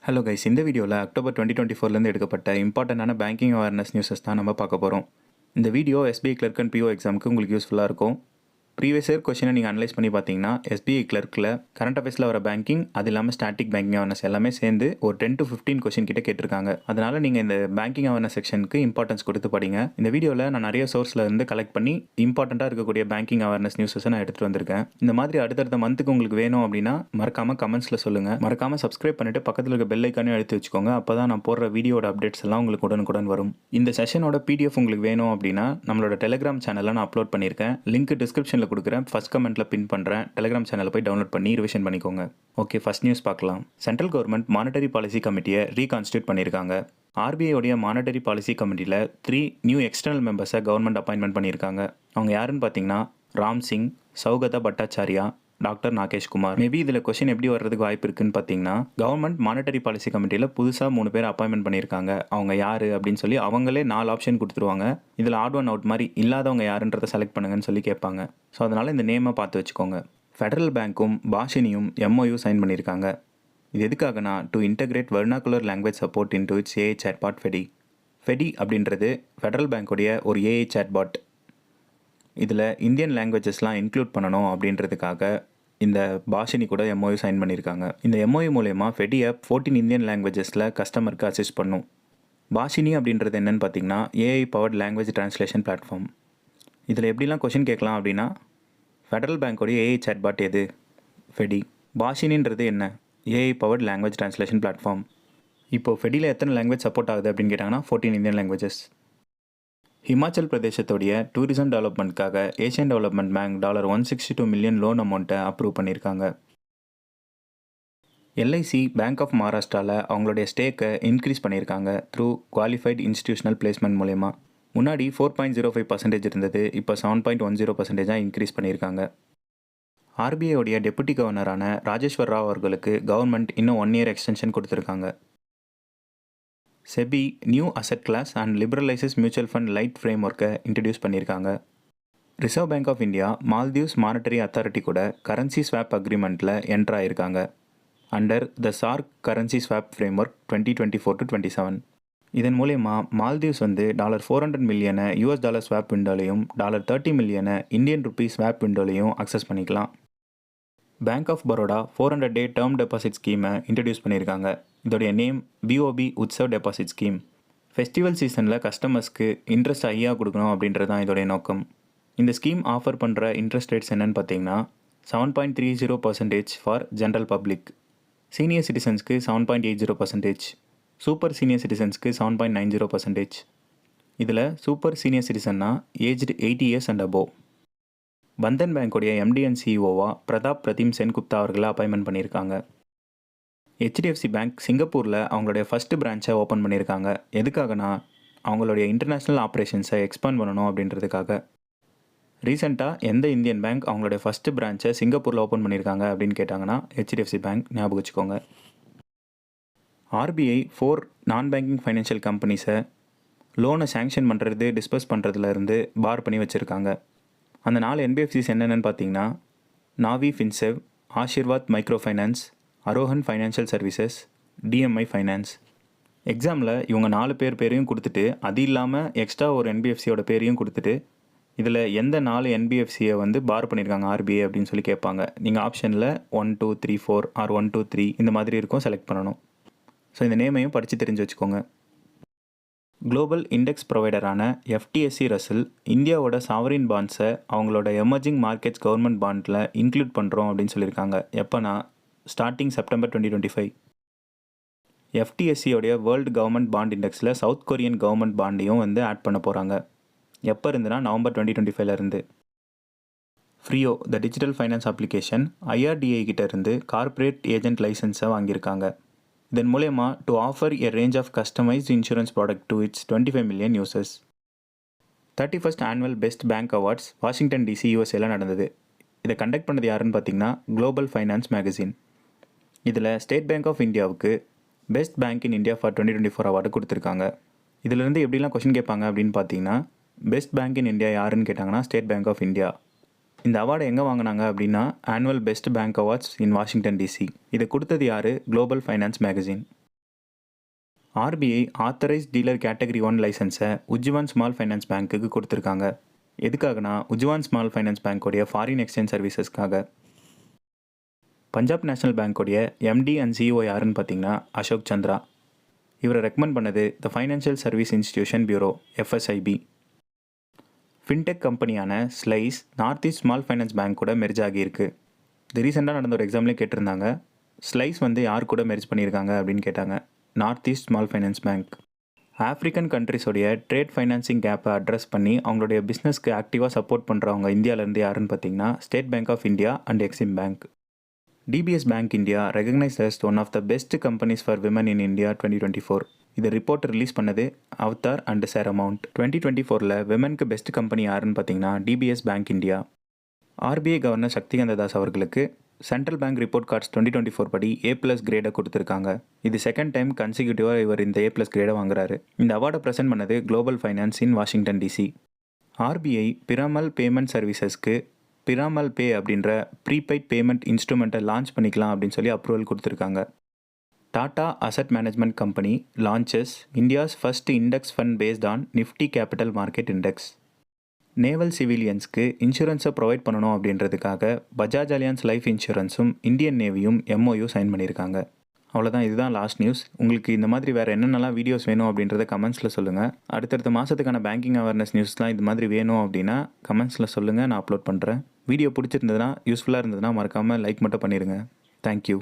Hello guys, இந்த வீடியோவில் October 2024 எடுக்கப்பட்ட இம்பார்ட்டண்டான பேங்கிங் அவேர்னஸ் நியூஸஸ் தான் நம்ம பார்க்க போகிறோம். இந்த video SBI clerk and PO எக்ஸாமுக்கு உங்களுக்கு யூஸ்ஃபுல்லாக இருக்கும். ப்ரீவியஸ் இயர் கொஸ்டினை நீங்கள் அனலைஸ் பண்ணி பார்த்தீங்கன்னா எஸ்பிஐ கிளர்க்கில் கரண்ட் அஃபேர்ஸில் வர பேங்கிங், அது இல்லாமல் ஸ்டாட்டிக் பேங்கிங் அவேர்னஸ் எல்லாமே சேர்ந்து ஒரு 10 to 15 கொஸ்டின் கிட்ட கேட்டிருக்காங்க. அதனால் நீங்கள் இந்த பேங்கிங் அவேர்னஸ் செக்ஷனுக்கு இம்பார்ட்டன்ஸ் கொடுத்து படிங்க. இந்த வீடியோவில் நான் நிறைய சோர்ஸில் இருந்து கலெக்ட் பண்ணி இம்பார்ட்டண்ட்டாக இருக்கக்கூடிய பேங்கிங் அவேர்னஸ் நியூஸஸை நான் எடுத்துகிட்டு வந்திருக்கேன். இந்த மாதிரி அடுத்தடுத்த மந்த்துக்கு உங்களுக்கு வேணும் அப்படின்னா மறக்காமல் கமெண்ட்ஸில் சொல்லுங்கள். மறக்காமல் சப்ஸ்கிரைப் பண்ணிவிட்டு பக்கத்தில் இருக்க பெல் ஐக்கானே எடுத்து வச்சுக்கோங்க. அப்போ தான் நான் போடுற வீடியோட அப்டேட்ஸ் எல்லாம் உங்களுக்கு உடனுக்குடன் வரும். இந்த செஷனோட பிடிஎஃப் உங்களுக்கு வேணும் அப்படின்னா நம்மளோட டெலிகிராம் சேனலில் நான் அப்லோட் பண்ணியிருக்கேன். லிங்க் டிஸ்கிரிப்ஷனில் கொடுக்குறேன். ஃபர்ஸ்ட் கமெண்ட்டில் பின் பண்ணுறேன். டெலிகிராம் சேனலில் போய் டவுன்லோட் பண்ணி ரிவிஷன் பண்ணிக்கோங்க. ஓகே, ஃபர்ஸ்ட் நியூஸ் பார்க்கலாம். சென்ட்ரல் கவர்மெண்ட் மானிட்டரி பாலிசி கமிட்டியை ரீகான்ஸ்டியூட் பண்ணியிருக்காங்க. ஆர்பிஐ உடைய மானிட்டரி பாலிசி கமிட்டியில் 3 நியூ எக்ஸ்டர்னல் மெம்பர்ஸை கவர்மெண்ட் அப்பாயின்மெண்ட் பண்ணியிருக்காங்க. அவங்க யாருன்னு பார்த்தீங்கன்னா ராம் சிங், சௌகதா பட்டாச்சாரியா, டாக்டர் நாகேஷ்குமார். மேபி இதில் கொஸ்டின் எப்படி வர்றதுக்கு வாய்ப்பு இருக்குன்னு பார்த்தீங்கன்னா, கவர்மெண்ட் மானிட்டரி பாலிசி கமிட்டியில் புதுசாக 3 பேர் அப்பாயின்மெண்ட் பண்ணியிருக்காங்க. அவங்க யார் அப்படின்னு சொல்லி அவங்களே 4 ஆப்ஷன் கொடுத்துருவாங்க. இதில் ஆட் ஒன் அவுட் மாதிரி இல்லாதவங்க யாருன்றதை செலக்ட் பண்ணுங்கன்னு சொல்லி கேட்பாங்க. ஸோ அதனால் இந்த நேமை பார்த்து வச்சுக்கோங்க. ஃபெடரல் பேங்க்கும் பாஷினியும் MOU சைன் பண்ணியிருக்காங்க. இது எதுக்காகனா to integrate vernacular language support into its AI chatbot Feddy. Feddy அப்படின்றது ஃபெடரல் பேங்க்குடைய ஒரு ஏஐ சேட்பாட். இதில் இந்தியன் லாங்குவேஜஸ்லாம் இன்க்ளூட் பண்ணணும் அப்படின்றதுக்காக இந்த பாஷினி கூட MOU சைன் பண்ணியிருக்காங்க. இந்த MOU மூலயமா ஃபெடி ஆப் 14 இந்தியன் லாங்குவேஜஸில் கஸ்டமருக்கு அசிஸ்ட் பண்ணும். பாஷினி அப்படின்றது என்னென்னு பார்த்தீங்கன்னா AI powered language translation platform. இதில் எப்படிலாம் கொஷின் கேட்கலாம் அப்படின்னா, ஃபெடரல் பேங்க்கோடைய ஏஐ சேட்பாட் எது? ஃபெடி. பாஷினின்றது என்ன? AI powered language translation platform. இப்போது ஃபெடியில் எத்தனை லாங்குவேஜ் சப்போர்ட் ஆகுது அப்படின்னு கேட்டாங்கன்னா 14 இந்தியன் லாங்குவேஜஸ். ஹிமாச்சல் பிரதேசத்துடைய டூரிசம் டெவலப்மெண்ட்காக Asian Development Bank $162 million loan அமௌண்ட்டை அப்ரூவ் பண்ணியிருக்காங்க. எல்ஐசி பேங்க் ஆஃப் மகாராஷ்டிராவில் அவங்களுடைய ஸ்டேக்கை இன்க்ரீஸ் பண்ணியிருக்காங்க த்ரூ குவாலிஃபைட் இன்ஸ்டிடியூஷனல் பிளேஸ்மெண்ட் மூலயமா. முன்னாடி 4.05% இருந்தது, இப்போ 7.10% இன்க்ரீஸ் பண்ணியிருக்காங்க. ஆர்பிஐ உடைய டெபுட்டி கவர்னரான ராஜேஸ்வர் ராவ் அவர்களுக்கு கவர்மெண்ட் இன்னும் 1 இயர் எக்ஸ்டென்ஷன் கொடுத்துருக்காங்க. SEBI new asset class and liberalises mutual fund light frame ஒர்க்கை இன்ட்ரடியூஸ் பண்ணியிருக்காங்க. Reserve Bank of India Maldives monetary authority கூட கரன்சி ஸ்வாப் அக்ரிமெண்ட்டில் என்டர் ஆகியிருக்காங்க under the SAARC currency swap framework 2024 to 27. இதன் மூலயமா மால்தீவ்ஸ் $400 மில்லியனை US ஸ்வாப் விண்டோலையும் $30 மில்லியனை இந்தியன் ருபீ ஸ்வாப் விண்டோலையும் அக்சஸ் பண்ணிக்கலாம். Bank of Baroda 400-day term deposit ஸ்கீமை இன்ட்ரடியூஸ் பண்ணியிருக்காங்க. இதோடைய name BOB Utsav deposit scheme. Festival சீசனில் கஸ்டமர்ஸ்க்கு இன்ட்ரெஸ்ட் ஹையாக கொடுக்கணும் அப்படின்றது தான் இதோடைய நோக்கம். இந்த ஸ்கீம் ஆஃபர் பண்ணுற இன்ட்ரெஸ்ட் ரேட்ஸ் என்னென்னு பார்த்தீங்கன்னா 7.30% ஃபார் ஜென்ரல் பப்ளிக், சீனியர் சிட்டிசன்ஸ்க்கு 7.80%, சூப்பர் சீனியர் சிட்டிசன்ஸ்க்கு 7.90%. இதில் சூப்பர் சீனியர் சிட்டிசன்னா aged 80 years and above. Bandhan பேங்க்குடைய MD and CEOவா பிரதாப் பிரதீம் சென்குப்தா அவர்களை அப்பாயின்மெண்ட் பண்ணியிருக்காங்க. HDFC பேங்க் சிங்கப்பூரில் அவங்களுடைய ஃபஸ்ட்டு பிரான்ச்சை ஓப்பன் பண்ணியிருக்காங்க. எதுக்காகனா அவங்களுடைய இன்டர்நேஷ்னல் ஆப்ரேஷன்ஸை எக்ஸ்பாண்ட் பண்ணணும் அப்படின்றதுக்காக. ரீசெண்டாக எந்த இந்தியன் பேங்க் அவங்களுடைய ஃபஸ்ட்டு பிரான்ச்சை சிங்கப்பூரில் ஓப்பன் பண்ணியிருக்காங்க அப்படின்னு கேட்டாங்கன்னா HDFC பேங்க் ஞாபகம் வச்சுக்கோங்க. RBI 4 நான் பேங்கிங் ஃபைனான்ஷியல் கம்பெனிஸை லோனை சேங்ஷன் பண்ணுறது டிஸ்பர்ஸ் பண்ணுறதுலேருந்து பார் பண்ணி வச்சுருக்காங்க. அந்த 4 NBFCs என்னென்னு பார்த்தீங்கன்னா Navi Finserv, Ashirvad micro finance, Arohan financial services, DMI finance. எக்ஸாமில் இவங்க 4 பேரையும் கொடுத்துட்டு அது இல்லாமல் எக்ஸ்ட்ரா ஒரு NBFCயோட பேரையும் கொடுத்துட்டு இதில் எந்த 4 NBFCயை பார் பண்ணியிருக்காங்க RBI அப்படின்னு சொல்லி கேட்பாங்க. நீங்கள் ஆப்ஷனில் 1 2 3 4 ஆர் 1 2 3 இந்த மாதிரி இருக்கும், செலக்ட் பண்ணணும். ஸோ இந்த நேமையும் படித்து தெரிஞ்சு வச்சுக்கோங்க. குளோபல் இண்டெக்ஸ் ப்ரொவைடரான FTSE ரசல் இந்தியாவோட சாவரின் பாண்ட்ஸை அவங்களோட எமர்ஜிங் மார்க்கெட்ஸ் கவர்மெண்ட் பாண்டில் இன்க்ளூட் பண்ணுறோம் அப்படின்னு சொல்லியிருக்காங்க. எப்போனா ஸ்டார்டிங் செப்டம்பர் 2025. FTSEயோடைய வேர்ல்டு கவர்மெண்ட் பாண்ட் இண்டெக்ஸில் சவுத் கொரியன் கவர்மெண்ட் பாண்டையும் ஆட் பண்ண போகிறாங்க. எப்போ இருந்துன்னா November 2025 Freo the digital finance application IRDA கிட்ட இருந்து கார்ப்பரேட் ஏஜென்ட் லைசன்ஸை வாங்கியிருக்காங்க. இதன் மூலயமா to offer a range of customised insurance product to its 25 million users. 31st annual best bank awards Washington DC USA நடந்தது. இதை கண்டக்ட் பண்ணது யாருன்னு பார்த்தீங்கன்னா குளோபல் ஃபைனான்ஸ் மேகசின். இதில் ஸ்டேட் பேங்க் ஆஃப் இந்தியாவுக்கு best bank in India for 2024 award கொடுத்துருக்காங்க. இதிலிருந்து எப்படிலாம் கொஷின் கேட்பாங்க அப்படின்னு பார்த்தீங்கன்னா, பெஸ்ட் பேங்க் இன் இந்தியா யாருன்னு கேட்டாங்கன்னா ஸ்டேட் பேங்க் ஆஃப் இந்தியா. இந்த அவார்டை எங்கே வாங்கினாங்க அப்படின்னா annual best bank awards in Washington DC. இதை கொடுத்தது யார்? Global finance magazine. RBI authorise dealer category 1 லைசன்ஸை உஜ்ஜீவன் ஸ்மால் ஃபைனான்ஸ் பேங்க்குக்கு கொடுத்துருக்காங்க. எதுக்காகனா உஜ்ஜீவன் ஸ்மால் ஃபைனான்ஸ் பேங்க்கோடைய ஃபாரின் எக்ஸ்சேஞ்ச் சர்வீசஸ்க்காக. பஞ்சாப் நேஷனல் பேங்க்கோடைய எம்டி அண்ட் சிஇஓ யாருன்னு பார்த்தீங்கன்னா அசோக் சந்திரா. இவரை ரெக்கமெண்ட் பண்ணது the financial service institution bureau FSIB. Fintech கம்பெனியான Slice north east small finance bank கூட மெர்ஜ் ஆகியிருக்கு. இது ரீசெண்டாக நடந்த ஒரு எக்ஸாம்லேயே கேட்டிருந்தாங்க. ஸ்லைஸ் யார் கூட மெர்ஜ் பண்ணியிருக்காங்க அப்படின்னு கேட்டாங்க. North east small finance bank. African கண்ட்ரிஸோடைய ட்ரேட் ஃபைனான்சிங் கேப்பை அட்ரஸ் பண்ணி அவங்களுடைய பிஸ்னஸ்க்கு ஆக்டிவாக சப்போர்ட் பண்ணுறவங்க இந்தியாவிலேருந்து யாருன்னு பார்த்தீங்கன்னா state bank of India and EXIM bank. DBS Bank India recognized as one of the best companies for women in India 2024. இது ரிப்போர்ட் ரிலீஸ் பண்ணது அவதார் அண்ட் சேரமவுண்ட். 2024ல் விமனுக்கு பெஸ்ட் கம்பெனி யாருன்னு பார்த்தீங்கன்னா DBS Bank India. RBI governor Shaktikanta Das அவர்களுக்கு central bank report cards 2024 படி A+ கிரேடை கொடுத்துருக்காங்க. இது second time கன்சிக்யூட்டிவாக இவர் இந்த A+ கிரேடை வாங்குறாரு. இந்த அவார்டை ப்ரெசென்ட் பண்ணது global finance in Washington DC. RBI Piramal payment சர்வீசஸ்க்கு பிராமல் பே அப்படின்ற ப்ரீபெய்ட் பேமெண்ட் இன்ஸ்ட்ருமெண்ட்டை லான்ச் பண்ணிக்கலாம் அப்படின்னு சொல்லி அப்ரூவல் கொடுத்துருக்காங்க. Tata asset management company launches India's first index fund based on Nifty capital market index. Naval சிவிலியன்ஸ்க்கு இன்சூரன்ஸை ப்ரொவைட் பண்ணணும் அப்படின்றதுக்காக பஜாஜ் அலியான்ஸ் லைஃப் இன்சூரன்ஸும் இந்தியன் நேவியும் MOU சைன் பண்ணியிருக்காங்க. அவ்வளோதான், இதுதான் லாஸ்ட் நியூஸ். உங்களுக்கு இந்த மாதிரி வேறு என்னென்னலாம் வீடியோஸ் வேணும் அப்படின்றத கமெண்ட்ஸில் சொல்லுங்கள். அடுத்தடுத்த மாதத்துக்கான பேங்கிங் அவேர்னஸ் நியூஸ்லாம் இது மாதிரி வேணும் அப்படின்னா கமெண்ட்ஸில் சொல்லுங்கள், நான் அப்லோட் பண்ணுறேன். வீடியோ பிடிச்சிருந்ததுன்னா யூஸ்ஃபுல்லாக இருந்ததுன்னா மறக்காமல் லைக் மட்டும் பண்ணிடுங்க. தேங்க்யூ.